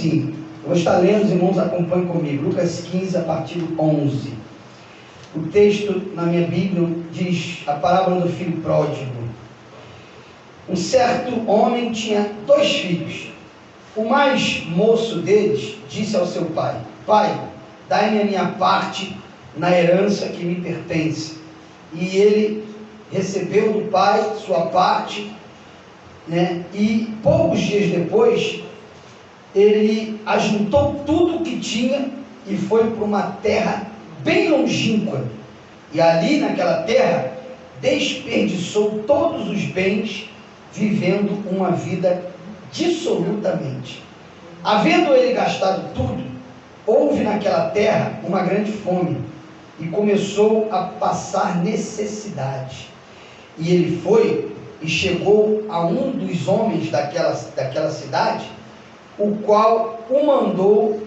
assim. Eu vou estar lendo, os irmãos acompanhem comigo. Lucas 15, a partir do 11. O texto na minha Bíblia diz a parábola do filho pródigo. Um certo homem tinha 2 filhos. O mais moço deles disse ao seu pai: Pai, dai-me a minha parte na herança que me pertence. E ele recebeu do pai sua parte, e poucos dias depois ele ajuntou tudo o que tinha e foi para uma terra bem longínqua, e ali naquela terra desperdiçou todos os bens, vivendo uma vida dissolutamente. Havendo ele gastado tudo, houve naquela terra uma grande fome, e começou a passar necessidade. E ele foi e chegou a um dos homens daquela cidade, o qual o mandou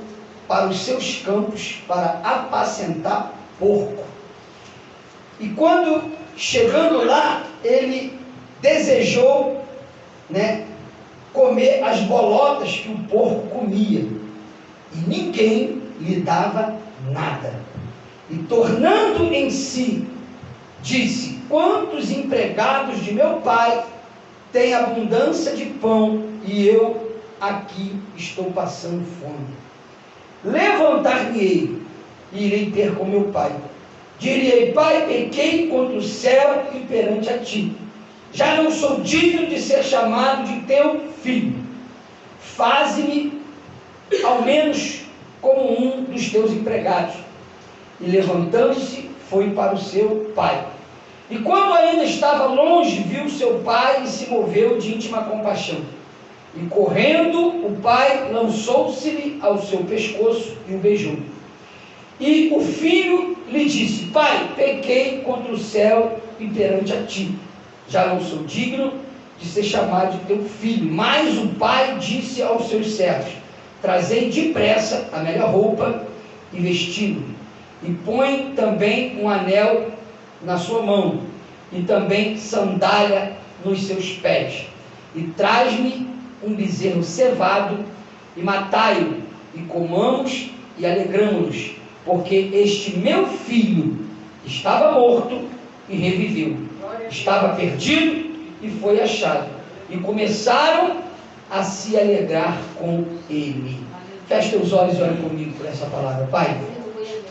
para os seus campos para apacentar porco. E quando chegando lá, ele desejou comer as bolotas que o porco comia, e ninguém lhe dava nada. E tornando em si, disse: quantos empregados de meu pai têm abundância de pão, e eu aqui estou passando fome. Levantar-me-ei e irei ter com meu pai. Direi: Pai, pequei contra o céu e perante a ti. Já não sou digno de ser chamado de teu filho. Faze-me ao menos como um dos teus empregados. E levantando-se, foi para o seu pai. E quando ainda estava longe, viu seu pai e se moveu de íntima compaixão. E correndo, o pai lançou-se-lhe ao seu pescoço e o beijou. E o filho lhe disse: Pai, pequei contra o céu e perante a ti. Já não sou digno de ser chamado de teu filho. Mas o pai disse aos seus servos: Trazei depressa a melhor roupa e vesti-lo. E põe também um anel na sua mão, e também sandália nos seus pés. E traz-me um bezerro cevado, e matai-o, e comamos e alegramo-nos, porque este meu filho estava morto e reviveu, estava perdido e foi achado. E começaram a se alegrar com ele. Feche teus olhos e olhe comigo por essa palavra. Pai,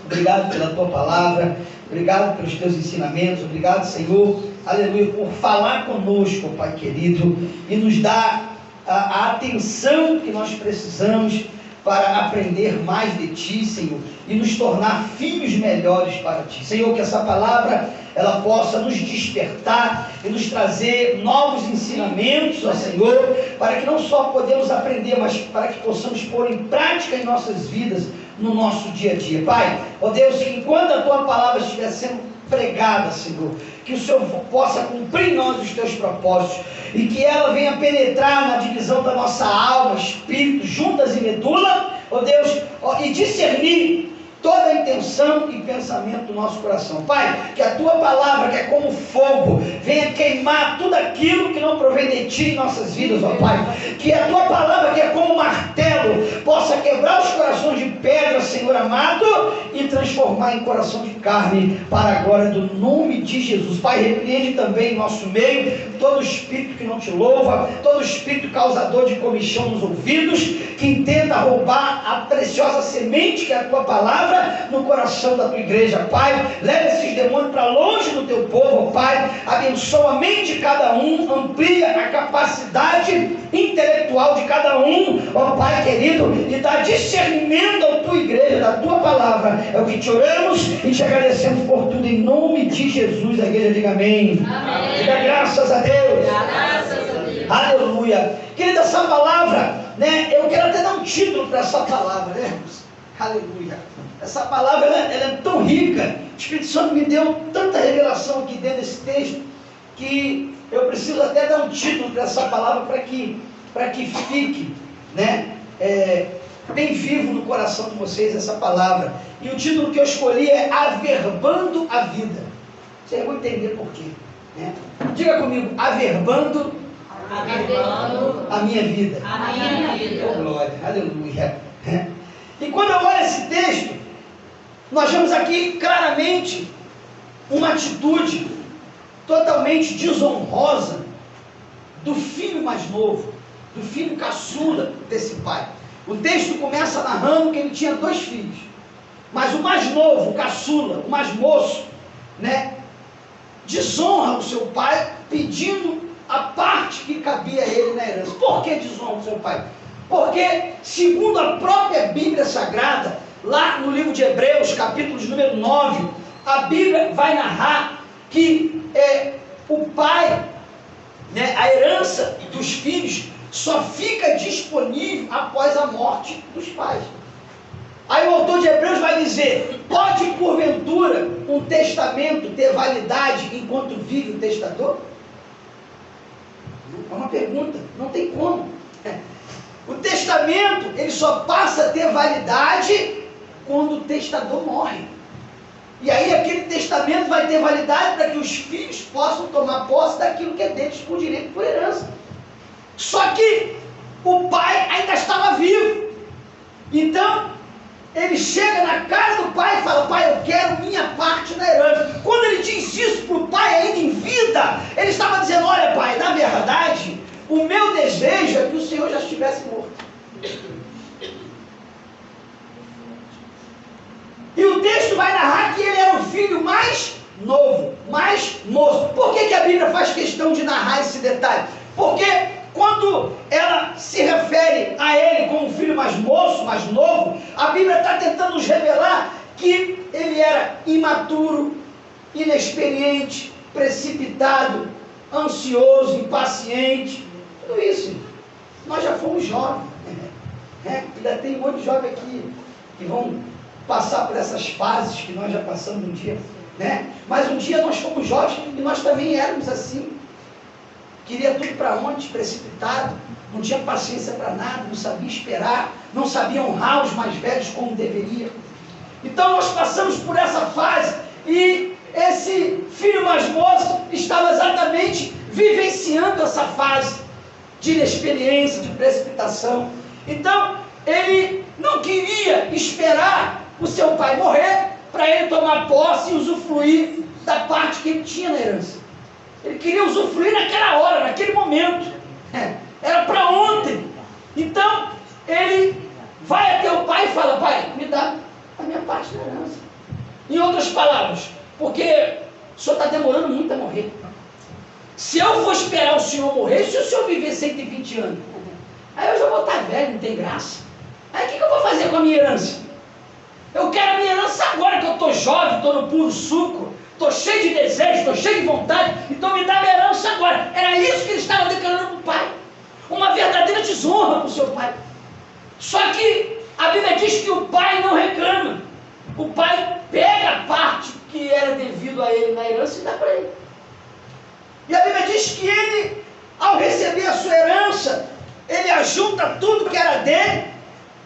obrigado pela tua palavra, obrigado pelos teus ensinamentos, obrigado, Senhor, aleluia, por falar conosco, Pai querido, e nos dar a atenção que nós precisamos para aprender mais de Ti, Senhor, e nos tornar filhos melhores para Ti. Senhor, que essa palavra, ela possa nos despertar e nos trazer novos ensinamentos, ó Senhor, para que não só podemos aprender, mas para que possamos pôr em prática em nossas vidas, no nosso dia a dia. Pai, ó Deus, que enquanto a Tua palavra estiver sendo pregada, Senhor, que o Senhor possa cumprir em nós os Teus propósitos, e que ela venha penetrar na divisão da nossa alma, espírito, juntas e medula, ó Deus, e discernir toda a intenção e pensamento do nosso coração. Pai, que a Tua palavra, que é como fogo, venha queimar tudo aquilo que não provém de Ti em nossas vidas, ó Pai. Que a Tua palavra, que é como martelo, possa quebrar os corações de pedra, Senhor amado, e transformar em coração de carne, para a glória do nome de Jesus. Pai, repreende também em nosso meio todo espírito que não Te louva, todo espírito causador de comichão nos ouvidos, que intenta roubar a preciosa semente que é a Tua palavra no coração da Tua igreja. Pai, leva esses demônios para longe do Teu povo, Pai, abençoa a mente de cada um, amplia a capacidade intelectual de cada um, ó Pai querido, e dá discernimento à Tua igreja, da Tua palavra. É o que Te oramos e Te agradecemos por tudo, em nome de Jesus. A igreja diga amém. Amém. Diga graças a Deus. Graças a Deus. Aleluia. Querida, essa palavra, eu quero até dar um título para essa palavra, aleluia. Essa palavra, ela é tão rica, o Espírito Santo me deu tanta revelação aqui dentro desse texto, que eu preciso até dar um título para essa palavra, para que fique, bem vivo no coração de vocês essa palavra. E o título que eu escolhi é Averbando a Vida. Vocês vão entender por quê. Diga comigo: averbando a minha vida. Oh, glória, aleluia. E quando eu olho esse texto, nós vemos aqui claramente uma atitude totalmente desonrosa do filho mais novo, do filho caçula desse pai. O texto começa narrando que ele tinha 2 filhos, mas o mais novo, o caçula, o mais moço, né, desonra o seu pai, pedindo a parte que cabia a ele na herança. Por que desonra o seu pai? Porque, segundo a própria Bíblia Sagrada, lá no livro de Hebreus, capítulo de número 9, a Bíblia vai narrar que o pai, né, a herança dos filhos só fica disponível após a morte dos pais. Aí o autor de Hebreus vai dizer: pode porventura um testamento ter validade enquanto vive o testador? É uma pergunta, não tem como. O testamento, ele só passa a ter validade quando o testador morre. E aí aquele testamento vai ter validade para que os filhos possam tomar posse daquilo que é deles por direito, por herança. Só que o pai ainda estava vivo. Então, ele chega na casa do pai e fala: pai, eu quero minha parte na herança. Quando ele diz isso para o pai ainda em vida, ele estava dizendo: olha, pai, na verdade, o meu desejo é que o Senhor já estivesse morto. E o texto vai narrar que ele era o filho mais novo, mais moço. Por que a Bíblia faz questão de narrar esse detalhe? Porque quando ela se refere a ele como filho mais moço, mais novo, a Bíblia está tentando nos revelar que ele era imaturo, inexperiente, precipitado, ansioso, impaciente, tudo isso. Nós já fomos jovens, ainda tem um monte de jovens aqui que vão passar por essas fases que nós já passamos um dia, né? Mas um dia nós fomos jovens e nós também éramos assim. Queria tudo para ontem, precipitado, não tinha paciência para nada, não sabia esperar, não sabia honrar os mais velhos como deveria. Então nós passamos por essa fase e esse filho mais moço estava exatamente vivenciando essa fase de inexperiência, de precipitação. Então ele não queria esperar o seu pai morrer para ele tomar posse e usufruir da parte que ele tinha na herança. Ele queria usufruir naquela hora, naquele momento. Era para ontem. Então, ele vai até o pai e fala: pai, me dá a minha parte da herança. Em outras palavras, porque o senhor está demorando muito a morrer. Se eu for esperar o senhor morrer, se o senhor viver 120 anos, aí eu já vou estar velho, não tem graça. Aí o que eu vou fazer com a minha herança? Eu quero a minha herança agora que eu estou jovem, estou no puro suco. Estou cheio de desejo, estou cheio de vontade, então me dá minha herança agora. Era isso que ele estava declarando para o pai. Uma verdadeira desonra para o seu pai. Só que a Bíblia diz que o pai não reclama. O pai pega a parte que era devido a ele na herança e dá para ele. E a Bíblia diz que ele, ao receber a sua herança, ele ajunta tudo que era dele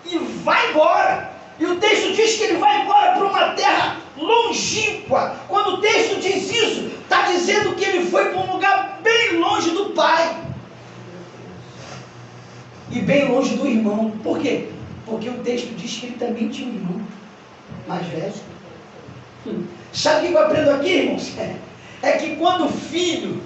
e vai embora. E o texto diz que ele vai embora para uma terra longínqua. Quando o texto diz isso, está dizendo que ele foi para um lugar bem longe do pai. E bem longe do irmão. Por quê? Porque o texto diz que ele também tinha um irmão mais velho. Sabe o que eu aprendo aqui, irmãos? É que quando o filho,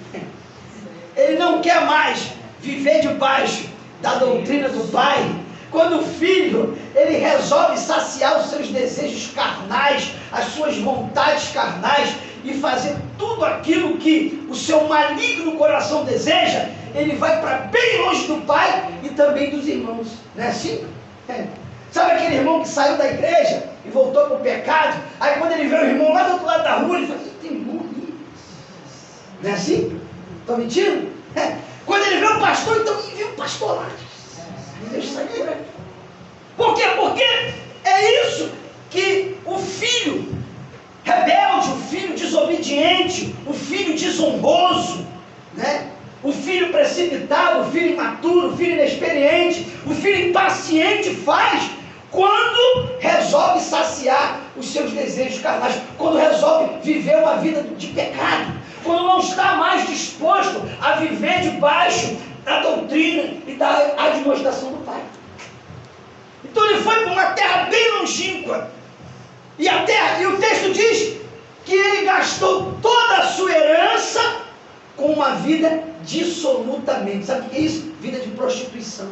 ele não quer mais viver debaixo da doutrina do pai, quando o filho, ele resolve saciar os seus desejos carnais, as suas vontades carnais e fazer tudo aquilo que o seu maligno coração deseja, ele vai para bem longe do pai e também dos irmãos. Não é assim? Sabe aquele irmão que saiu da igreja e voltou para o pecado? Aí quando ele vê o irmão lá do outro lado da rua, ele fala: tem irmão ali. Não é assim? Estou mentindo? Quando ele vê o pastor, então ele vê o pastor lá. Deus sai por aqui. Por quê? Porque é isso que o filho rebelde, o filho desobediente, o filho desonroso, né? O filho precipitado, o filho imaturo, o filho inexperiente, o filho impaciente faz quando resolve saciar os seus desejos carnais, quando resolve viver uma vida de pecado, quando não está mais disposto a viver debaixo da doutrina e da admoestação do pai. Então ele foi para uma terra bem longínqua. E o texto diz que ele gastou toda a sua herança com uma vida dissolutamente. Sabe o que é isso? Vida de prostituição.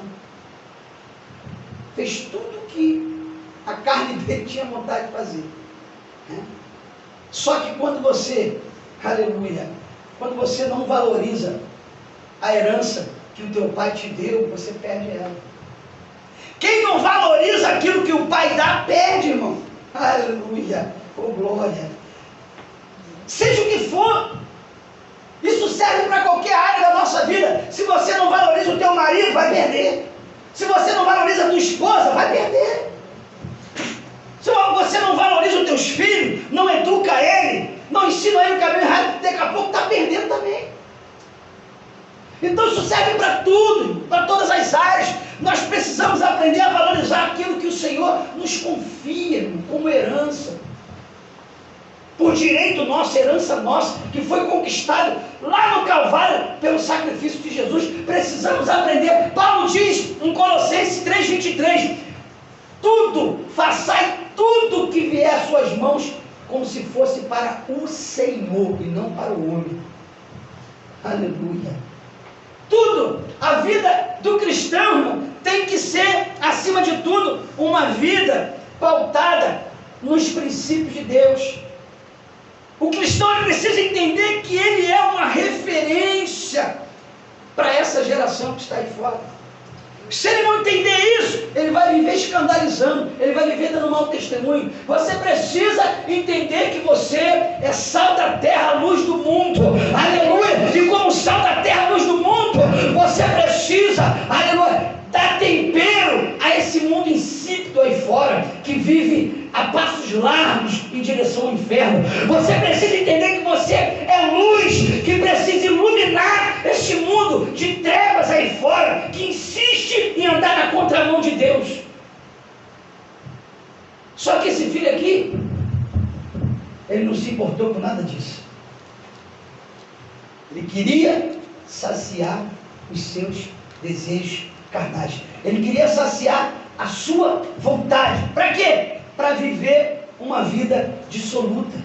Fez tudo que a carne dele tinha vontade de fazer. Só que quando você, aleluia, quando você não valoriza a herança que o teu pai te deu, você perde ela. Quem não valoriza aquilo que o pai dá, perde, irmão. Aleluia, oh glória. Seja o que for, isso serve para qualquer área da nossa vida. Se você não valoriza o teu marido, vai perder. Se você não valoriza a tua esposa, vai perder. Se você não valoriza os teus filhos, não educa ele, não ensina ele o caminho errado, daqui a pouco está perdendo também. Então isso serve para tudo, para todas as áreas. Nós precisamos aprender a valorizar aquilo que o Senhor nos confia como herança. Por direito nosso, herança nossa, que foi conquistado lá no Calvário pelo sacrifício de Jesus. Precisamos aprender. Paulo diz em Colossenses 3,23: tudo, façai tudo que vier às suas mãos, como se fosse para o Senhor e não para o homem. Aleluia. Tudo, a vida do cristão, irmão, tem que ser, acima de tudo, uma vida pautada nos princípios de Deus. O cristão precisa entender que ele é uma referência para essa geração que está aí fora. Se ele não entender isso, ele vai viver escandalizando, ele vai viver dando mau testemunho. Você precisa entender que você é sal da terra, luz do mundo. Aleluia! E como sal da terra, luz do mundo, você precisa, aleluia, dar tempero a esse mundo insípido aí fora, que vive a passos largos em direção ao inferno. Você precisa entender que você é luz, que precisa iluminar este mundo de trevas aí fora, que insiste em andar na contramão de Deus. Só que esse filho aqui, ele não se importou com nada disso. Ele queria saciar os seus desejos carnais. Ele queria saciar a sua vontade. Para quê? Para viver uma vida dissoluta,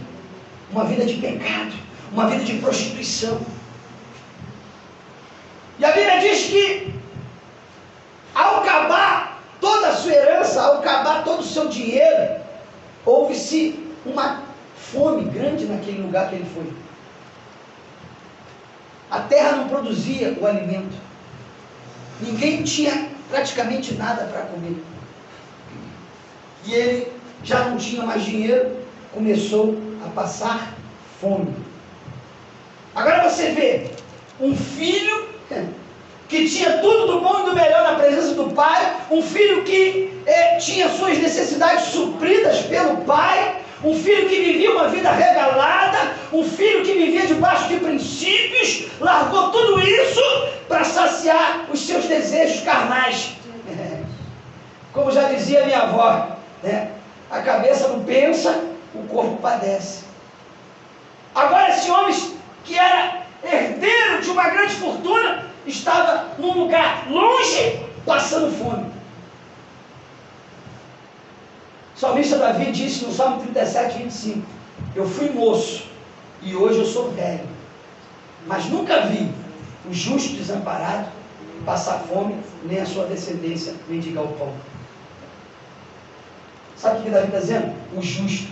uma vida de pecado, uma vida de prostituição. E a Bíblia diz que ao acabar toda a sua herança, ao acabar todo o seu dinheiro, houve-se uma fome grande naquele lugar que ele foi. A terra não produzia o alimento. Ninguém tinha praticamente nada para comer. E ele já não tinha mais dinheiro, começou a passar fome. Agora você vê um filho que tinha tudo do bom e do melhor na presença do pai, um filho que tinha suas necessidades supridas pelo pai, um filho que vivia uma vida regalada, um filho que vivia debaixo de princípios, largou tudo isso para saciar os seus desejos carnais. Como já dizia minha avó, né? A cabeça não pensa, o corpo padece. Agora esse homem que era herdeiro de uma grande fortuna, estava num lugar longe, passando fome. O salmista Davi disse no Salmo 37, 25: eu fui moço e hoje eu sou velho, mas nunca vi o justo desamparado passar fome, nem a sua descendência mendigar o pão. Sabe o que Davi está dizendo? O justo.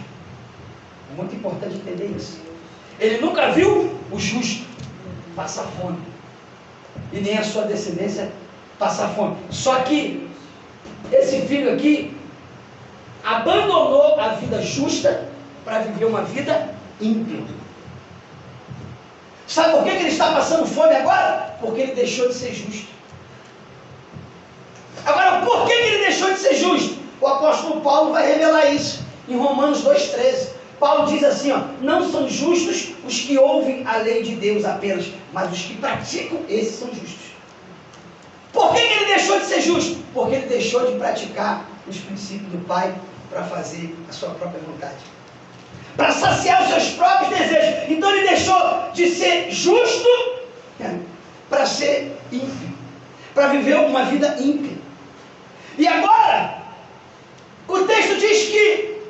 É muito importante entender isso. Ele nunca viu o justo passar fome, e nem a sua descendência passar fome. Só que esse filho aqui abandonou a vida justa para viver uma vida ímpia. Sabe por que ele está passando fome agora? Porque ele deixou de ser justo. Agora, por que ele deixou de ser justo? O apóstolo Paulo vai revelar isso em Romanos 2,13. Paulo diz assim, ó: não são justos os que ouvem a lei de Deus apenas, mas os que praticam, esses são justos. Por que ele deixou de ser justo? Porque ele deixou de praticar os princípios do Pai para fazer a sua própria vontade, para saciar os seus próprios desejos. Então ele deixou de ser justo para ser ímpio. para viver uma vida ímpia. E agora, o texto diz que,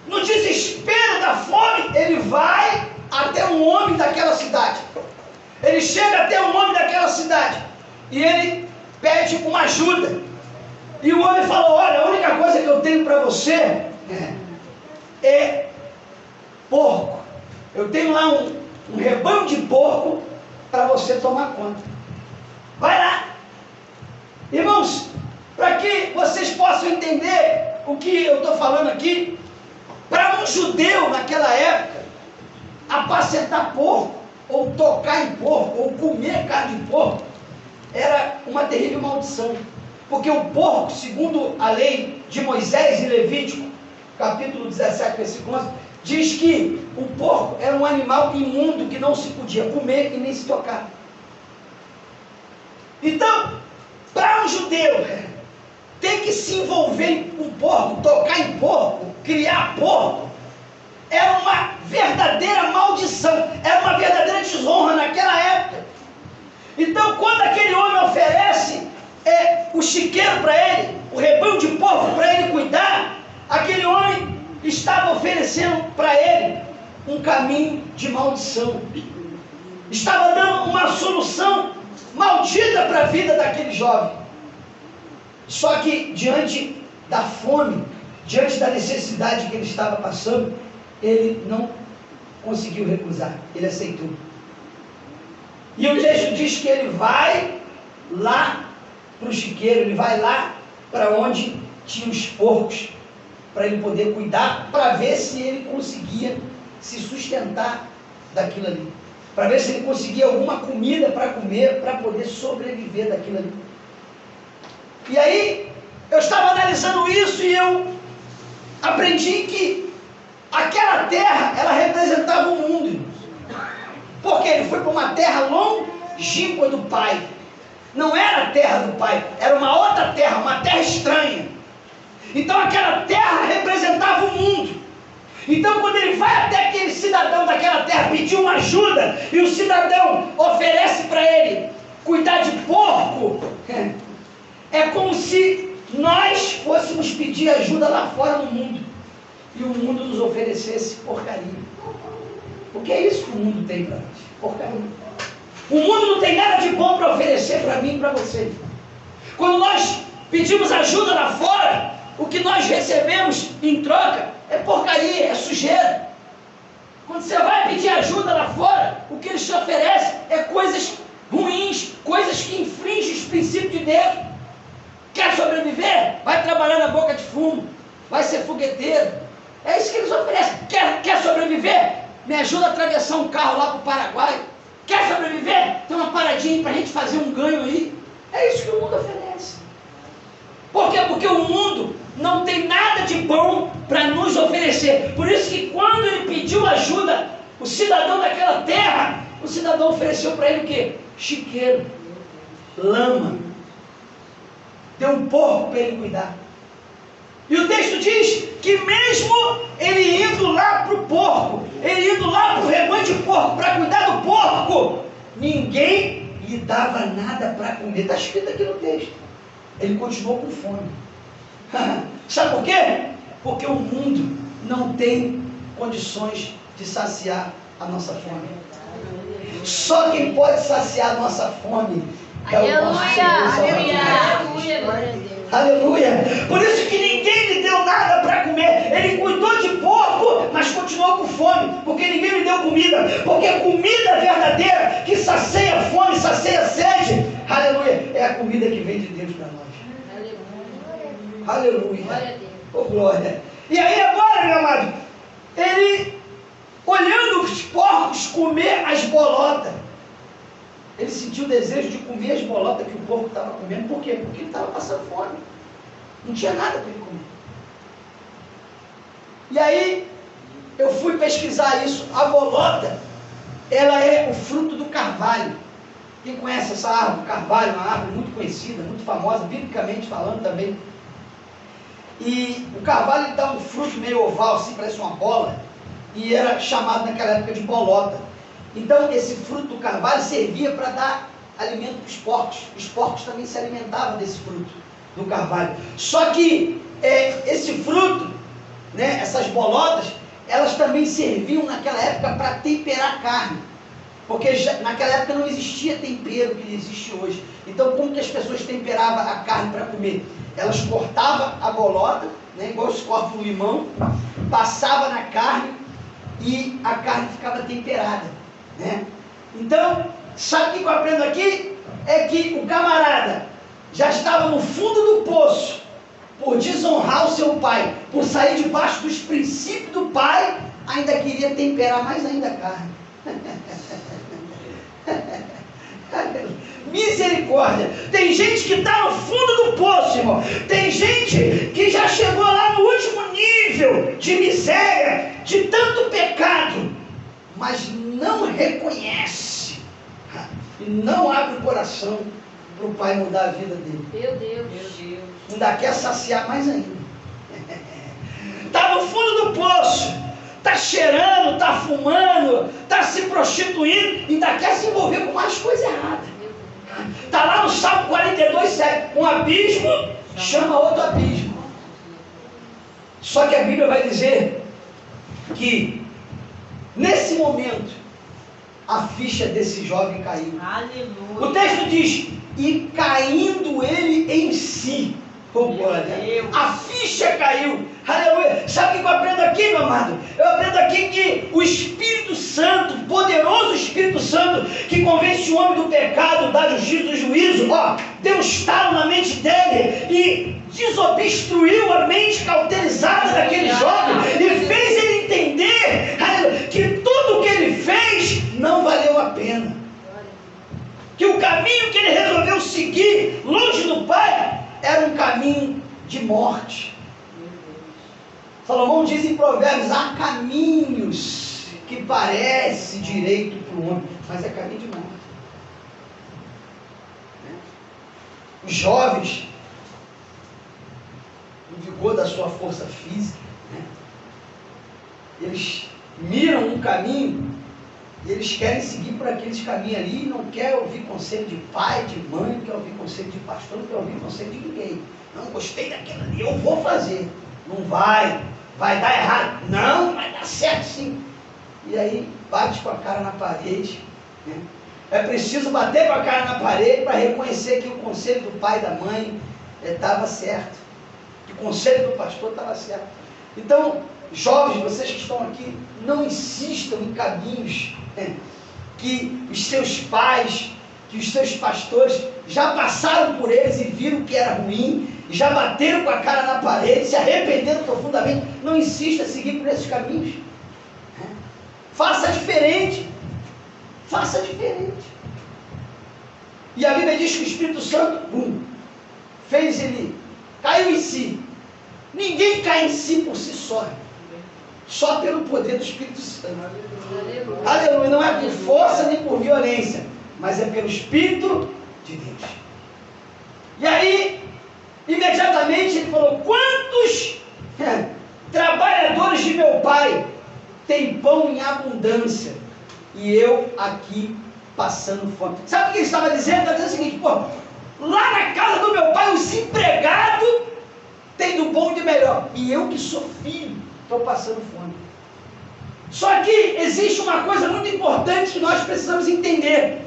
no desespero da fome, ele vai até um homem daquela cidade. Ele chega até um homem daquela cidade e ele pede uma ajuda. E o homem falou: olha, a única coisa que eu tenho para você é porco. Eu tenho lá um rebanho de porco para você tomar conta. Vai lá. Irmãos, para que vocês possam entender o que eu estou falando aqui, para um judeu naquela época, apacentar porco, ou tocar em porco, ou comer carne de porco, era uma terrível maldição. Porque o porco, segundo a lei de Moisés e Levítico, capítulo 17, versículo 11, diz que o porco era um animal imundo que não se podia comer e nem se tocar. Então, para um judeu ter que se envolver com porco, tocar em porco, criar porco, era uma verdadeira maldição, era uma verdadeira desonra naquela época. Então, quando aquele homem oferece o chiqueiro para ele, o rebanho de porco para ele cuidar, aquele homem estava oferecendo para ele um caminho de maldição, estava dando uma solução maldita para a vida daquele jovem. Só que diante da fome, diante da necessidade que ele estava passando, ele não conseguiu recusar, ele aceitou. E o texto diz que ele vai lá para o chiqueiro, ele vai lá para onde tinha os porcos, para ele poder cuidar, para ver se ele conseguia se sustentar daquilo ali, para ver se ele conseguia alguma comida para comer, para poder sobreviver daquilo ali. E aí, eu estava analisando isso e eu aprendi que aquela terra, ela representava o mundo, irmãos. Porque ele foi para uma terra longínqua do pai. Não era a terra do pai, era uma outra terra, uma terra estranha. Então aquela terra representava o mundo. Então quando ele vai até aquele cidadão daquela terra pedir uma ajuda, e o cidadão oferece para ele cuidar de porco, é como se nós fôssemos pedir ajuda lá fora no mundo, e o mundo nos oferecesse porcaria. Porque é isso que o mundo tem para nós, porcaria. O mundo não tem nada de bom para oferecer para mim e para você. Quando nós pedimos ajuda lá fora, o que nós recebemos em troca é porcaria, é sujeira. Quando você vai pedir ajuda lá fora, o que eles te oferecem é coisas ruins, coisas que infringem os princípios de Deus. Quer sobreviver? Vai trabalhar na boca de fumo, vai ser fogueteiro. É isso que eles oferecem. Quer sobreviver? Me ajuda a atravessar um carro lá para o Paraguai. Quer sobreviver? Tem uma paradinha para a gente fazer um ganho aí. É isso que o mundo oferece. Por quê? Porque o mundo não tem nada de bom para nos oferecer. Por isso que quando ele pediu ajuda, o cidadão daquela terra, o cidadão ofereceu para ele o quê? Chiqueiro, lama. Deu um porco para ele cuidar. E o texto diz que mesmo ele indo lá para o porco, ele indo lá para o rebanho de porco, para cuidar do porco, ninguém lhe dava nada para comer. Está escrito aqui no texto. Ele continuou com fome. Sabe por quê? Porque o mundo não tem condições de saciar a nossa fome. Só quem pode saciar a nossa fome é o nosso Senhor. Aleluia! Por isso que ninguém lhe deu nada para comer. Ele cuidou de porco, mas continuou com fome, porque ninguém lhe deu comida. Porque a comida verdadeira que sacia a fome, sacia a sede, aleluia, é a comida que vem de Deus para nós. Aleluia! Aleluia! Oh, glória! E aí agora, meu amado, ele olhando os porcos comer as bolotas, ele sentiu o desejo de comer as bolotas que o porco estava comendo. Por quê? Porque ele estava passando fome. Não tinha nada para ele comer. E aí, eu fui pesquisar isso. A bolota, ela é o fruto do carvalho. Quem conhece essa árvore? Carvalho, uma árvore muito conhecida, muito famosa, biblicamente falando também. E o carvalho dá um fruto meio oval, assim, parece uma bola. E era chamado naquela época de bolota. Então esse fruto do carvalho servia para dar alimento para os porcos também se alimentavam desse fruto do carvalho. Só que esse fruto, né, essas bolotas, elas também serviam naquela época para temperar a carne, porque naquela época não existia tempero que existe hoje. Então como que as pessoas temperavam a carne para comer? Elas cortavam a bolota, né, igual se corta o limão, passava na carne e a carne ficava temperada, né? Então, sabe o que eu aprendo aqui? É que o camarada já estava no fundo do poço por desonrar o seu pai, por sair debaixo dos princípios do pai, ainda queria temperar mais ainda a carne. Misericórdia. Tem gente que está no fundo do poço, irmão. Tem gente que já chegou lá no último nível de miséria, de tanto pecado, mas não reconhece e não abre o coração para o pai mudar a vida dele. Meu Deus. Ainda quer saciar mais ainda. Está no fundo do poço, está cheirando, está fumando, está se prostituindo, ainda quer se envolver com mais coisa errada. Está lá no Salmo 42:7, um abismo chama outro abismo. Só que a Bíblia vai dizer que nesse momento a ficha desse jovem caiu. Aleluia. O texto diz: e caindo ele em si. Oh, glória. A ficha caiu. Aleluia. Sabe o que eu aprendo aqui, meu amado? Eu aprendo aqui que o Espírito Santo, o poderoso Espírito Santo, que convence o homem do pecado, da justiça, do juízo, deu um estalo na mente dele e desobstruiu a mente cauterizada daquele jovem e fez ele entender, aleluia, que tudo o que ele fez não valeu a pena. Que o caminho que ele resolveu seguir, longe do Pai, era um caminho de morte. Salomão diz em Provérbios: há caminhos que parece direito para o homem, mas é caminho de morte. Os jovens, no vigor da sua força física, eles miram um caminho e eles querem seguir por aqueles caminhos ali, não quer ouvir conselho de pai, de mãe, não quer ouvir conselho de pastor, não quer ouvir conselho de ninguém. Não gostei daquilo ali, eu vou fazer. Não vai dar errado. Não, vai dar certo sim. E aí bate com a cara na parede, né? É preciso bater com a cara na parede para reconhecer que o conselho do pai e da mãe estava certo, que o conselho do pastor estava certo. Então, jovens, vocês que estão aqui, não insistam em caminhos que os seus pais, que os seus pastores já passaram por eles e viram que era ruim, e já bateram com a cara na parede, se arrependeram profundamente. Não insista em seguir por esses caminhos. Faça diferente. Faça diferente. E a Bíblia diz que o Espírito Santo, fez ele, caiu em si. Ninguém cai em si por si só pelo poder do Espírito Santo. Aleluia. Aleluia. Não é por força nem por violência, mas é pelo Espírito de Deus. E aí, imediatamente ele falou: quantos trabalhadores de meu pai têm pão em abundância e eu aqui passando fome? Sabe o que ele estava dizendo? Ele estava dizendo o seguinte: lá na casa do meu pai os empregados têm do bom e do melhor, e eu que sou filho estou passando fome. Só que existe uma coisa muito importante que nós precisamos entender.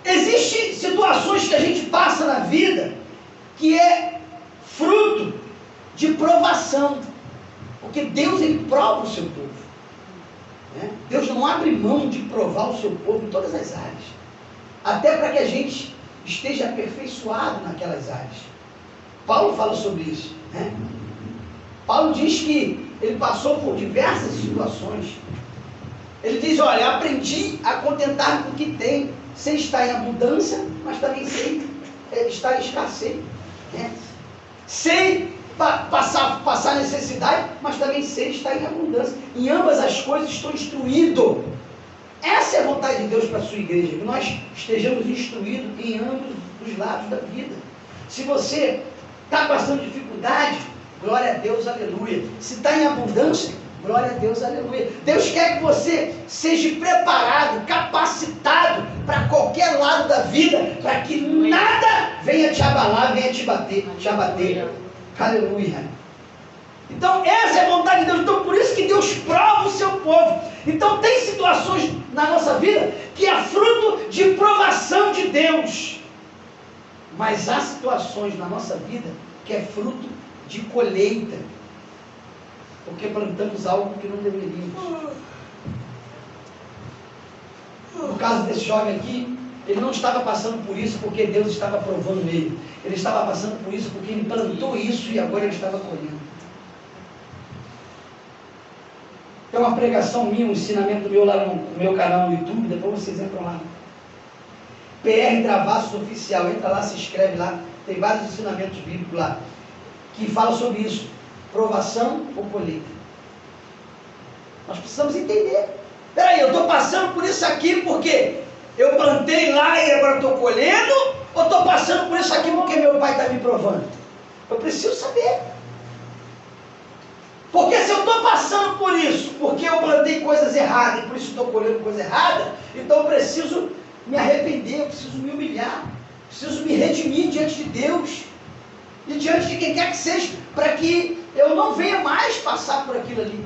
Existem situações que a gente passa na vida que é fruto de provação, porque Deus, ele prova o seu povo, né? Deus não abre mão de provar o seu povo em todas as áreas, até para que a gente esteja aperfeiçoado naquelas áreas. Paulo fala sobre isso, né? Paulo diz que ele passou por diversas situações. Ele diz: olha, aprendi a contentar com o que tenho, sem estar em abundância, mas também sem estar em escassez, né? Sem passar necessidade, mas também sem estar em abundância. Em ambas as coisas estou instruído. Essa é a vontade de Deus para a sua igreja, que nós estejamos instruídos em ambos os lados da vida. Se você está passando dificuldade, glória a Deus, aleluia. Se está em abundância, Glória a Deus, aleluia. Deus quer que você seja preparado, capacitado para qualquer lado da vida, para que nada venha te abalar, venha te abater. Aleluia. Então, essa é a vontade de Deus. Então, por isso que Deus prova o seu povo. Então, tem situações na nossa vida que é fruto de provação de Deus. Mas há situações na nossa vida que é fruto de colheita. Porque plantamos algo que não deveríamos. No caso desse jovem aqui, ele não estava passando por isso porque Deus estava provando ele. Ele estava passando por isso porque ele plantou isso e agora ele estava colhendo. Tem uma pregação minha, um ensinamento meu lá no meu canal no YouTube, depois vocês entram lá. PR Travassos Oficial, entra lá, se inscreve lá, tem vários ensinamentos bíblicos lá, que falam sobre isso, provação ou colheita. Nós precisamos entender. Peraí, eu estou passando por isso aqui porque eu plantei lá e agora estou colhendo, ou estou passando por isso aqui porque meu pai está me provando? Eu preciso saber. Porque se eu estou passando por isso, porque eu plantei coisas erradas e por isso estou colhendo coisa errada, então eu preciso me arrepender, eu preciso me humilhar, preciso me redimir diante de Deus e diante de quem quer que seja, para que eu não venha mais passar por aquilo ali.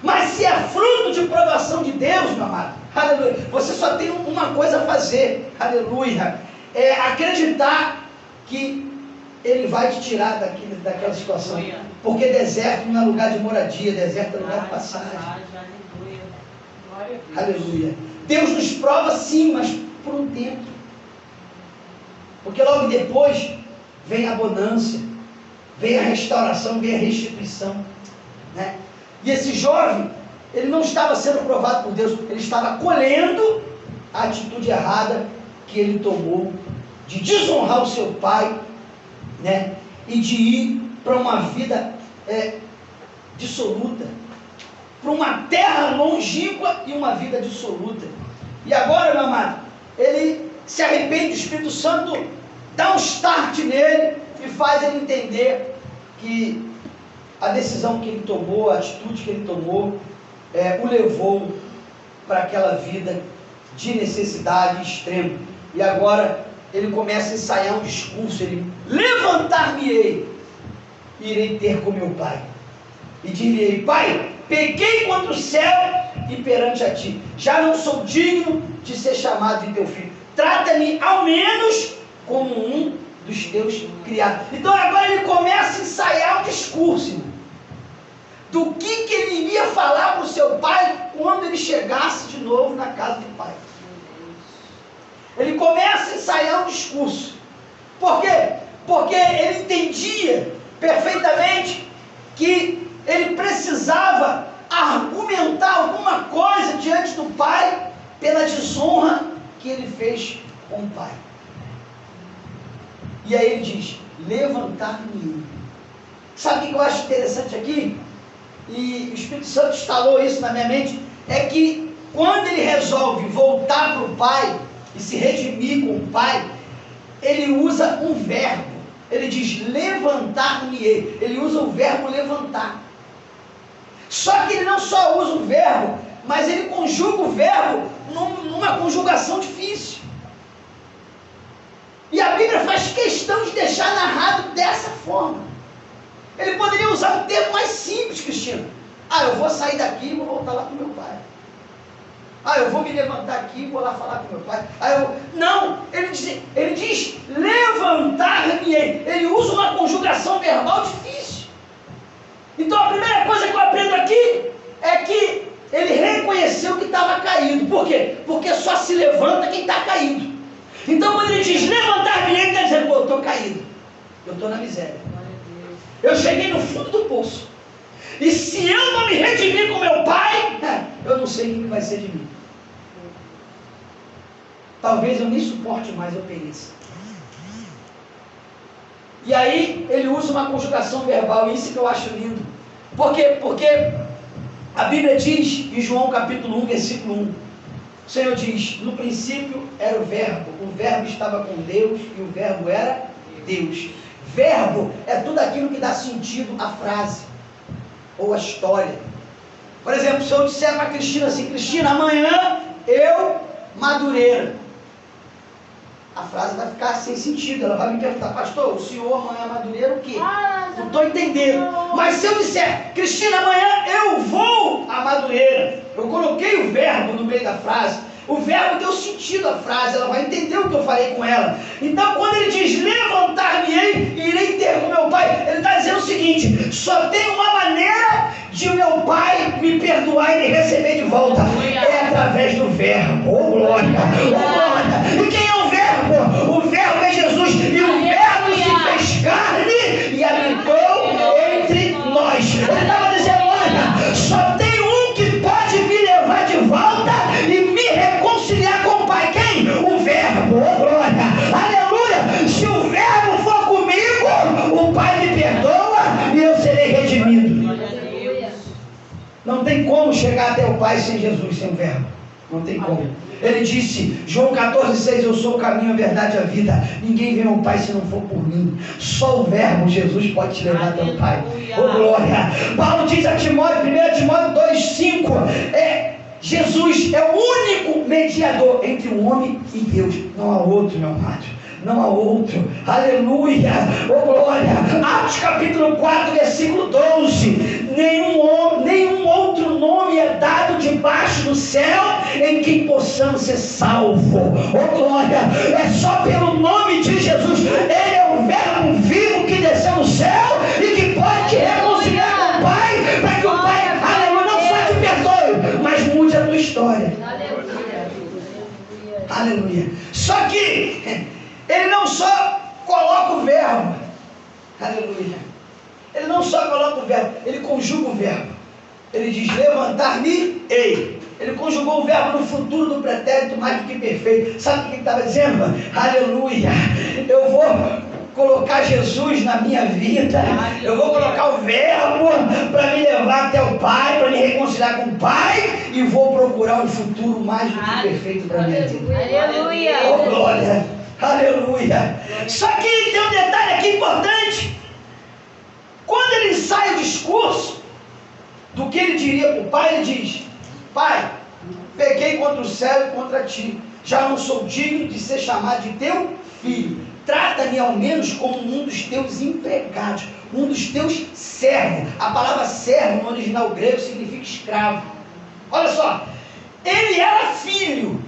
Mas se é fruto de provação de Deus, meu amado, aleluia, você só tem uma coisa a fazer, aleluia, é acreditar que Ele vai te tirar daquela situação. Porque deserto não é lugar de moradia, deserto é lugar de passagem. Aleluia. Deus nos prova sim, mas por um tempo. Porque logo depois vem a abundância, vem a restauração, vem a restituição, né? E esse jovem, ele não estava sendo provado por Deus, ele estava colhendo a atitude errada que ele tomou de desonrar o seu pai, né? E de ir para uma vida dissoluta, para uma terra longínqua e uma vida dissoluta. E agora, meu amado, ele se arrepende, o Espírito Santo dá um start nele e faz ele entender que a decisão que ele tomou, a atitude que ele tomou, o levou para aquela vida de necessidade extrema. E agora ele começa a ensaiar um discurso, ele: levantar-me-ei, irei ter com meu pai, e direi: Pai, pequei contra o céu e perante a ti, já não sou digno de ser chamado de teu filho, trata-me ao menos como um dos teus criados. Então agora ele começa a ensaiar o discurso do que ele iria falar para o seu pai quando ele chegasse de novo na casa do pai. Ele começa a ensaiar um discurso. Por quê? Porque ele entendia perfeitamente que ele precisava argumentar alguma coisa diante do pai pela desonra que ele fez com o pai. E aí ele diz: levantar-me. Sabe o que eu acho interessante aqui? E o Espírito Santo instalou isso na minha mente, é que quando ele resolve voltar para o pai e se redimir com o pai, ele usa um verbo. Ele diz: levantar-me-ei. Ele usa o verbo levantar. Só que ele não só usa o verbo, mas ele conjuga o verbo numa conjugação difícil. E a Bíblia faz questão de deixar narrado dessa forma. Ele poderia usar um termo mais simples, Cristina. Eu vou sair daqui e vou voltar lá com meu pai. Eu vou me levantar aqui e vou lá falar com meu pai. Não, ele diz levantar-me-ei. Ele usa uma conjugação verbal difícil. Então a primeira coisa que eu aprendo aqui é que ele reconheceu que estava caído. Por quê? Porque só se levanta quem está caído. Então quando ele diz levantar-me-ei, ele está dizendo: eu estou caído, eu estou na miséria, eu cheguei no fundo do poço, e se eu não me redimir com meu pai, eu não sei o que vai ser de mim. Talvez eu nem suporte mais, eu pereça. E aí ele usa uma conjugação verbal, isso que eu acho lindo. Por quê? Porque a Bíblia diz em João capítulo 1, versículo 1, o Senhor diz: no princípio era o verbo estava com Deus e o verbo era Deus. Verbo é tudo aquilo que dá sentido à frase ou à história. Por exemplo, se eu disser para a Cristina assim: Cristina, amanhã eu Madureira, a frase vai ficar sem sentido. Ela vai me perguntar: pastor, o senhor amanhã Madureira o quê? Não estou entendendo. Mas se eu disser: Cristina, amanhã eu vou a Madureira, eu coloquei o verbo no meio da frase, o verbo deu sentido à frase, ela vai entender o que eu falei com ela. Então, quando ele diz levantar-me-ei e irei ter com meu pai, ele está dizendo o seguinte: só tem uma maneira de meu pai me perdoar e me receber de volta, é através do verbo. Oh glória, oh glória. E quem é o verbo? O verbo é Jesus, e o verbo se fez carne e habitou entre nós. Ele estava dizendo: olha, só tem um que pode me levar de volta e me reconciliar com o Pai. Quem? O verbo. Oh glória, aleluia. Se o verbo for comigo, o Pai me perdoa e eu serei redimido. Não tem como chegar até o Pai sem Jesus, sem o verbo. Não tem como. Ele disse, João 14,6: eu sou o caminho, a verdade e a vida. Ninguém vem ao Pai se não for por mim. Só o verbo, Jesus, pode te levar até o Pai. Oh glória. Paulo diz a Timóteo, 1 Timóteo 2,5: Jesus é o único mediador entre o homem e Deus. Não há outro, meu amado. Não há outro. Aleluia. Oh glória. Atos capítulo 4, versículo 12: nenhum outro nome é dado debaixo do céu em que possamos ser salvos. Oh glória. É só pelo nome de Jesus. Ele é o verbo vivo que desceu do céu e que pode te reconciliar com o Pai, para que o Pai, aleluia, não só te perdoe, mas mude a tua história. Aleluia. Só que ele não só coloca o verbo, aleluia, ele não só coloca o verbo, ele conjuga o verbo. Ele diz levantar-me-ei. Ele conjugou o verbo no futuro do pretérito mais do que perfeito. Sabe o que ele estava dizendo? Aleluia, eu vou colocar Jesus na minha vida, eu vou colocar o verbo para me levar até o Pai, para me reconciliar com o Pai, e vou procurar um futuro mais do que perfeito para minha vida. Aleluia. Oh glória, aleluia. Só que tem um detalhe aqui importante. Quando ele ensaia o discurso do que ele diria para o Pai, ele diz: Pai, pequei contra o céu e contra ti, já não sou digno de ser chamado de teu filho. Trata-me ao menos como um dos teus empregados, um dos teus servos. A palavra servo no original grego significa escravo. Olha só, ele era filho,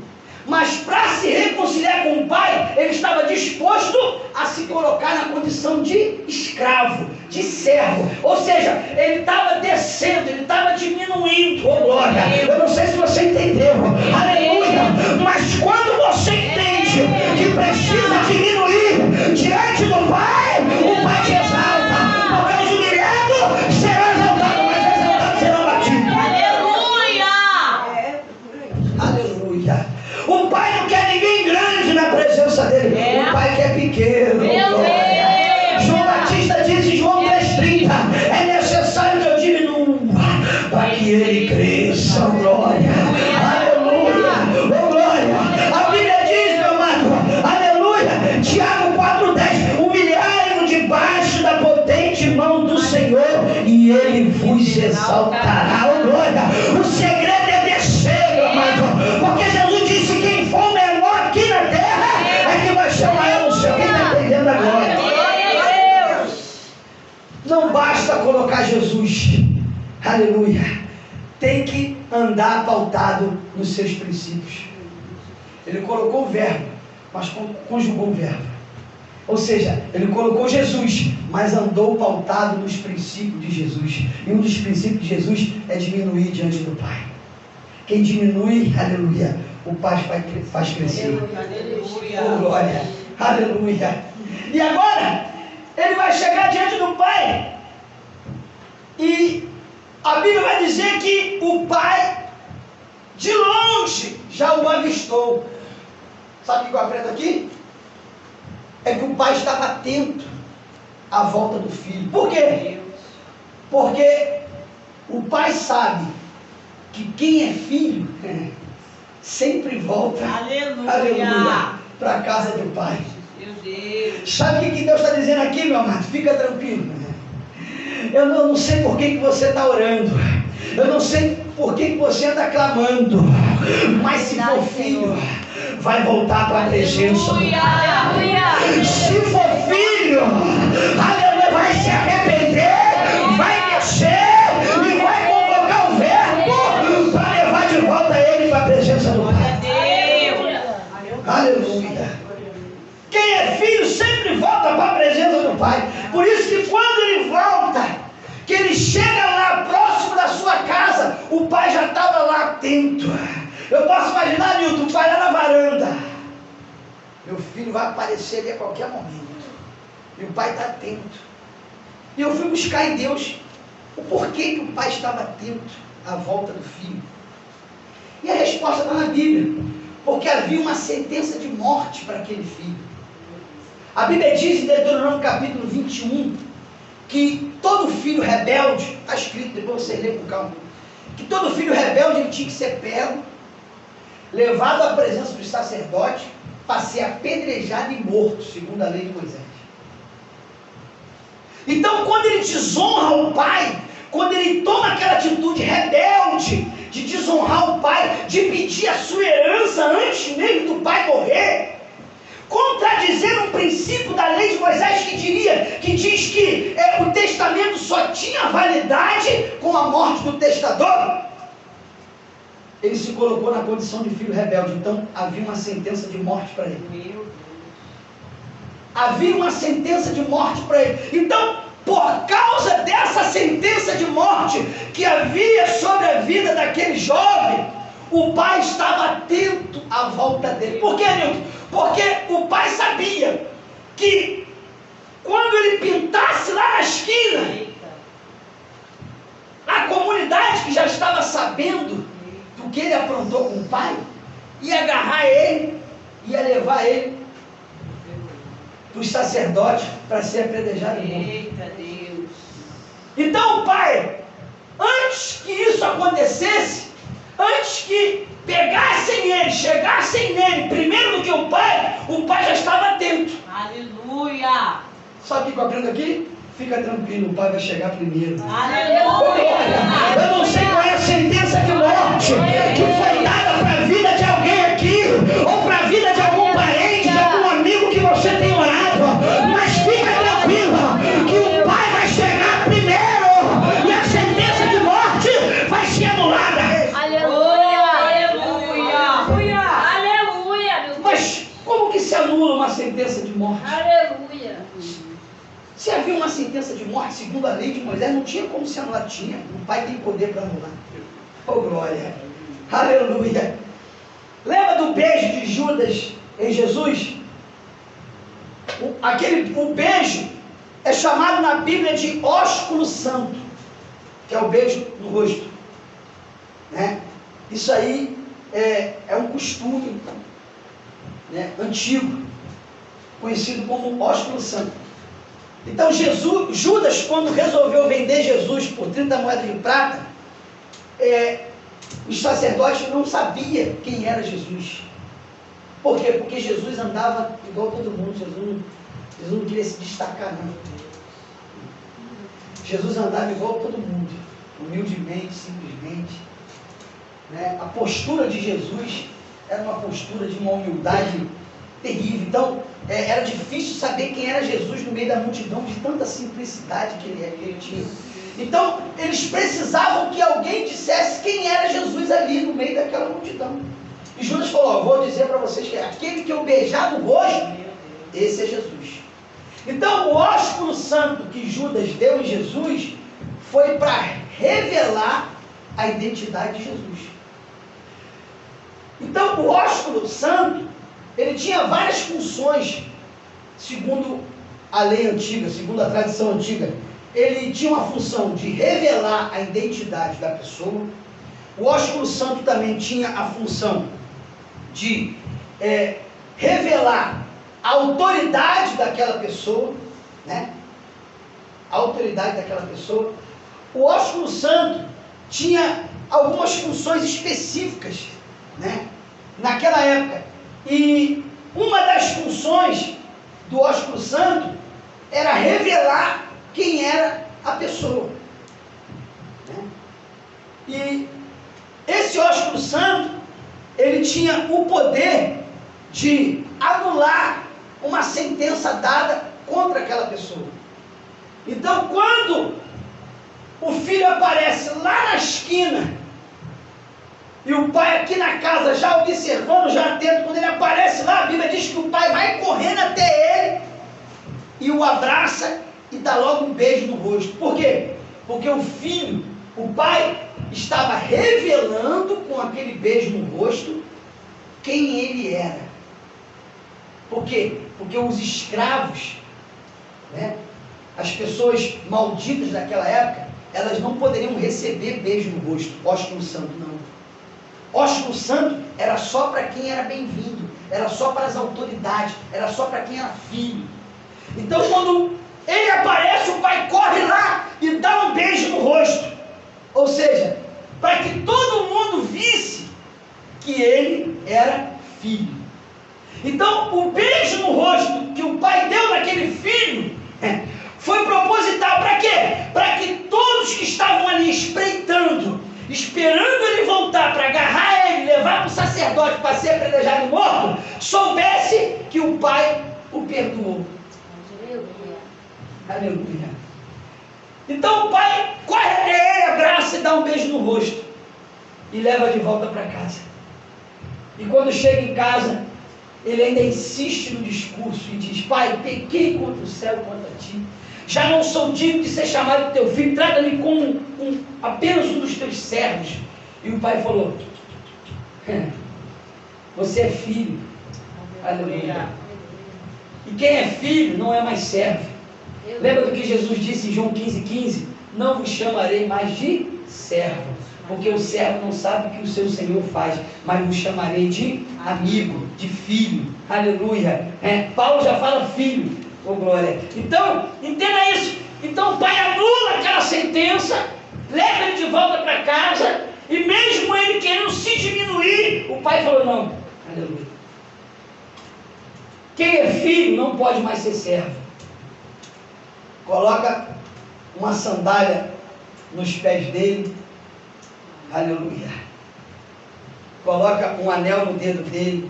mas para se reconciliar com o Pai, ele estava disposto a se colocar na condição de escravo, de servo. Ou seja, ele estava descendo, ele estava diminuindo. Oh glória, eu não sei se você entendeu, aleluia, mas quando você entende que precisa diminuir diante do Pai, o Pai te exalta. Porque os humilhados serão exaltados, mas os exaltados serão batidos. Aleluia. O Pai não quer ninguém grande na presença dele. O Pai quer pequeno. João Batista diz em João 3,30: é necessário que eu diminua para que ele cresça. Oh glória, aleluia, oh glória. A Bíblia diz, meu amado, aleluia, Tiago 4,10: humilhai-vos debaixo da potente mão do Senhor e ele vos exaltará. Oh glória. O segredo é descer, meu amado, porque Jesus disse: quem for menor aqui na terra é que vai ser maior no céu. Quem está entendendo agora? Não basta colocar Jesus, aleluia, tem que andar pautado nos seus princípios. Ele colocou o verbo, mas conjugou o verbo. Ou seja, ele colocou Jesus, mas andou pautado nos princípios de Jesus. E um dos princípios de Jesus é diminuir diante do Pai. Quem diminui, aleluia, o Pai faz crescer. Oh glória, aleluia. E agora, ele vai chegar diante do Pai, e a Bíblia vai dizer que o Pai, de longe, já o avistou. Sabe o que eu aprendo aqui? É que o Pai estava atento à volta do Filho. Por quê? Porque o Pai sabe que quem é filho sempre volta, aleluia, para a casa do Pai. Sabe o que Deus está dizendo aqui, meu amado? Fica tranquilo. Eu não sei por que você está orando. Eu não sei por que você anda clamando? Mas se for filho, vai voltar para a presença. Se for filho, aleluia, vai se arrepender, vai descer e vai convocar o verbo para levar de volta ele para a presença do Pai. Aleluia. Quem é filho sempre volta para a presença do Pai. Por isso que quando ele volta, que ele chega lá próximo da sua casa, o pai já estava lá atento. Eu posso imaginar, Nilton, o pai lá na varanda. Meu filho vai aparecer ali a qualquer momento. E o pai está atento. E eu fui buscar em Deus o porquê que o pai estava atento à volta do filho. E a resposta está na Bíblia. Porque havia uma sentença de morte para aquele filho. A Bíblia diz em Deuteronômio capítulo 21, que todo filho rebelde, está escrito, depois você lê com calma, que todo filho rebelde ele tinha que ser pego, levado à presença dos sacerdotes, para ser apedrejado e morto, segundo a lei de Moisés. Então, quando ele desonra o pai, quando ele toma aquela atitude rebelde, de desonrar o pai, de pedir a sua herança antes mesmo do pai morrer, contradizendo um princípio da lei de Moisés que diz que o testamento só tinha validade com a morte do testador, ele se colocou na condição de filho rebelde. Então havia uma sentença de morte para ele. Havia uma sentença de morte para ele. Então, por causa dessa sentença de morte que havia sobre a vida daquele jovem, o pai estava atento à volta dele. Por que, Nilton? Porque o pai sabia que quando ele pintasse lá na esquina, a comunidade que já estava sabendo do que ele aprontou com o pai, ia agarrar ele, ia levar ele para os sacerdotes para ser apedrejado e morto. Eita Deus! Então o pai, antes que isso acontecesse, antes que pegassem ele, chegassem nele, primeiro do que o pai já estava atento. Aleluia! Sabe o que eu aprendo aqui? Fica tranquilo, o pai vai chegar primeiro. Aleluia! Eu não sei qual é a sentença de morte que foi dada para a vida de alguém aqui, ou para a vida de algum parente, de algum amigo que você tem orado, mas fica tranquilo, que o pai vai chegar primeiro, e a sentença de morte vai ser anulada. Mas como que se anula uma sentença de morte? Aleluia! Se havia uma sentença de morte segundo a lei de Moisés, não tinha como se anular. Tinha. O pai tem poder para anular. Oh glória! Aleluia! Lembra do beijo de Judas em Jesus? O beijo é chamado na Bíblia de ósculo santo, que é o beijo no rosto, né? Isso aí é um costume, né, antigo, conhecido como ósculo santo. Então Judas, quando resolveu vender Jesus por 30 moedas de prata, os sacerdotes não sabiam quem era Jesus. Por quê? Porque Jesus andava igual todo mundo. Jesus não queria se destacar, não. Jesus andava igual todo mundo, humildemente, simplesmente, né? A postura de Jesus era uma postura de uma humildade terrível. Então, era difícil saber quem era Jesus no meio da multidão, de tanta simplicidade que ele tinha. Então, eles precisavam que alguém dissesse quem era Jesus ali no meio daquela multidão. E Judas falou: vou dizer para vocês que aquele que eu beijar no rosto, esse é Jesus. Então, o ósculo santo que Judas deu em Jesus foi para revelar a identidade de Jesus. Então, o ósculo santo, ele tinha várias funções, segundo a lei antiga, segundo a tradição antiga. Ele tinha uma função de revelar a identidade da pessoa. O ósculo santo também tinha a função de revelar a autoridade daquela pessoa, né? A autoridade daquela pessoa. O ósculo santo tinha algumas funções específicas, né, naquela época. E uma das funções do ósculo santo era revelar quem era a pessoa, né? E Espírito Santo, ele tinha o poder de anular uma sentença dada contra aquela pessoa. Então, quando o filho aparece lá na esquina, e o pai aqui na casa já observando, já atento, quando ele aparece lá, a Bíblia diz que o pai vai correndo até ele e o abraça e dá logo um beijo no rosto. Por quê? Porque o filho, o pai, estava revelando com aquele beijo no rosto quem ele era. Por quê? Porque os escravos, né, as pessoas malditas daquela época, elas não poderiam receber beijo no rosto, ósculo santo, não. Ósculo santo era só para quem era bem-vindo, era só para as autoridades, era só para quem era filho. Então, quando ele aparece, o pai corre lá e dá um beijo no rosto. Ou seja, para que todo mundo visse que ele era filho. Então, o beijo no rosto que o pai deu naquele filho foi proposital. Para quê? Para que todos que estavam ali espreitando, esperando ele voltar para agarrar ele, levar para o sacerdote para ser apedrejado e morto, soubesse que o pai o perdoou. Aleluia. Então o pai corre até ele, abraça e dá um beijo no rosto e leva de volta para casa. E quando chega em casa, ele ainda insiste no discurso e diz: pai, pequei contra o céu e contra ti, já não sou digno de ser chamado de teu filho, trata-me como apenas um dos teus servos. E o pai falou: você é filho. Aleluia. E quem é filho não é mais servo. Lembra do que Jesus disse em João 15,15? Não vos chamarei mais de servo, porque o servo não sabe o que o seu Senhor faz, mas vos chamarei de amigo, de filho. Aleluia. Paulo já fala filho. Oh, glória. Então, entenda isso. Então o pai anula aquela sentença, leva ele de volta para casa, e mesmo ele querendo se diminuir, o pai falou: não. Aleluia. Quem é filho não pode mais ser servo. Coloca uma sandália nos pés dele. Aleluia. Coloca um anel no dedo dele.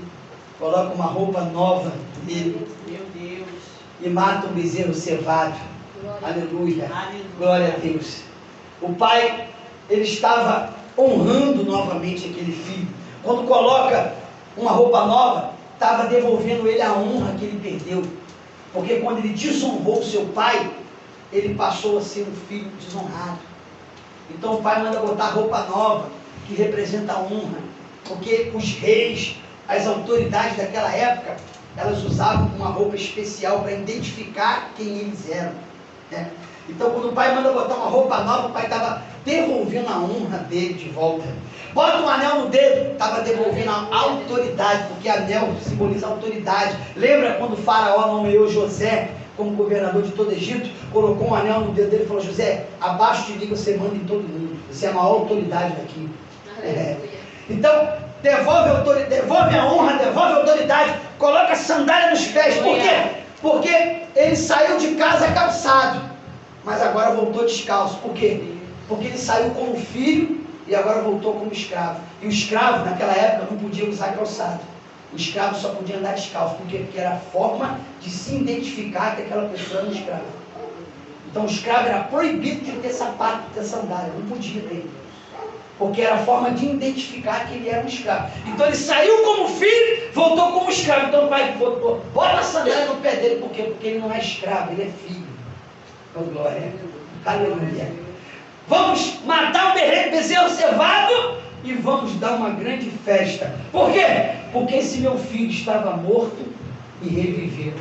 Coloca uma roupa nova nele. Meu Deus. E mata um bezerro cevado. Aleluia. Aleluia. Glória a Deus. O pai, ele estava honrando novamente aquele filho. Quando coloca uma roupa nova, estava devolvendo ele a honra que ele perdeu. Porque quando ele desonrou seu pai, ele passou a ser um filho desonrado. Então o pai manda botar roupa nova, que representa a honra. Porque os reis, as autoridades daquela época, elas usavam uma roupa especial para identificar quem eles eram, né? Então quando o pai manda botar uma roupa nova, o pai estava devolvendo a honra dele de volta. Bota um anel no dedo, estava devolvendo a autoridade, porque anel simboliza autoridade. Lembra quando o faraó nomeou José como governador de todo o Egito? Colocou um anel no dedo dele e falou: José, abaixo de mim você manda em todo mundo, você é a maior autoridade daqui. Então devolve a honra, devolve a autoridade, coloca a sandália nos pés. Por quê? Porque ele saiu de casa calçado, mas agora voltou descalço. Por quê? Porque ele saiu como filho e agora voltou como escravo. E o escravo naquela época não podia usar calçado. O escravo só podia andar descalço. Por quê? Porque era a forma de se identificar que aquela pessoa era um escravo. Então o escravo era proibido de ter sapato, de ter sandália, não podia ter. Porque era a forma de identificar que ele era um escravo. Então ele saiu como filho, voltou como escravo. Então o pai botou, bota a sandália no pé dele. Por quê? Porque ele não é escravo, ele é filho. Oh, glória. Aleluia. Vamos matar o bezerro cevado e vamos dar uma grande festa. Por quê? Porque esse meu filho estava morto e reviveu.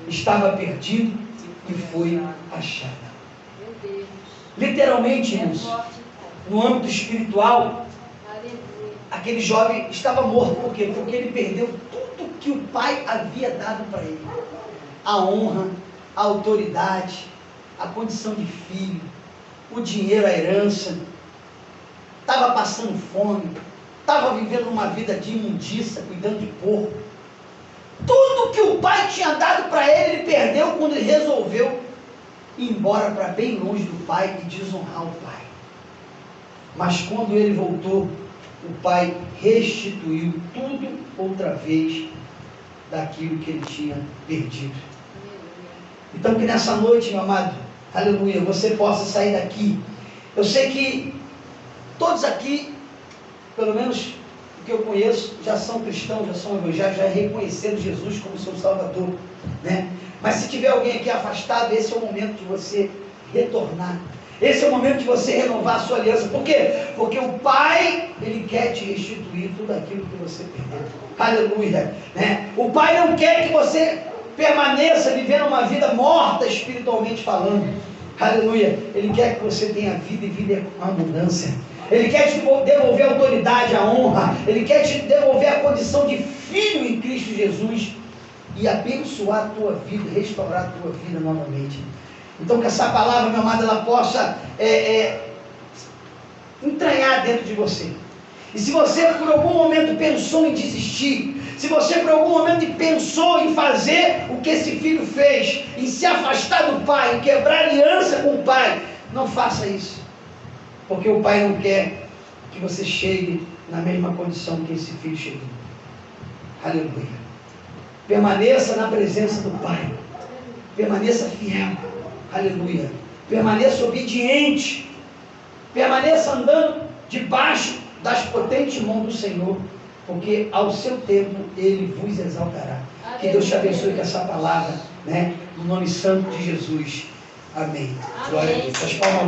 Estava perdido e foi achado. Literalmente, irmãos, no âmbito espiritual, aquele jovem estava morto. Por quê? Porque ele perdeu tudo que o pai havia dado para ele. A honra, a autoridade, a condição de filho, o dinheiro, a herança. Estava passando fome, estava vivendo uma vida de imundícia, cuidando de porco. Tudo que o pai tinha dado para ele, ele perdeu quando ele resolveu ir embora para bem longe do pai e desonrar o pai. Mas quando ele voltou, o pai restituiu tudo outra vez daquilo que ele tinha perdido. Então que nessa noite, meu amado, aleluia, você possa sair daqui. Eu sei que todos aqui, pelo menos o que eu conheço, já são cristãos, já são evangélicos, já reconheceram Jesus como seu Salvador, né? Mas se tiver alguém aqui afastado, esse é o momento de você retornar. Esse é o momento de você renovar a sua aliança. Por quê? Porque o Pai, Ele quer te restituir tudo aquilo que você perdeu. Aleluia, né? O Pai não quer que você permaneça vivendo uma vida morta espiritualmente falando. Aleluia. Ele quer que você tenha vida e vida com abundância. Ele quer te devolver a autoridade, a honra. Ele quer te devolver a condição de filho em Cristo Jesus e abençoar a tua vida, restaurar a tua vida novamente. Então que essa palavra, meu amado, ela possa entranhar dentro de você. E se você por algum momento pensou em desistir, se você por algum momento pensou em fazer o que esse filho fez, em se afastar do pai, em quebrar aliança com o pai, não faça isso. Porque o pai não quer que você chegue na mesma condição que esse filho chegou. Aleluia. Permaneça na presença do pai. Permaneça fiel. Aleluia. Permaneça obediente. Permaneça andando debaixo das potentes mãos do Senhor, porque ao seu tempo Ele vos exaltará. Que Deus te abençoe com essa palavra, né? No nome santo de Jesus. Amém. Glória a Deus. As palmas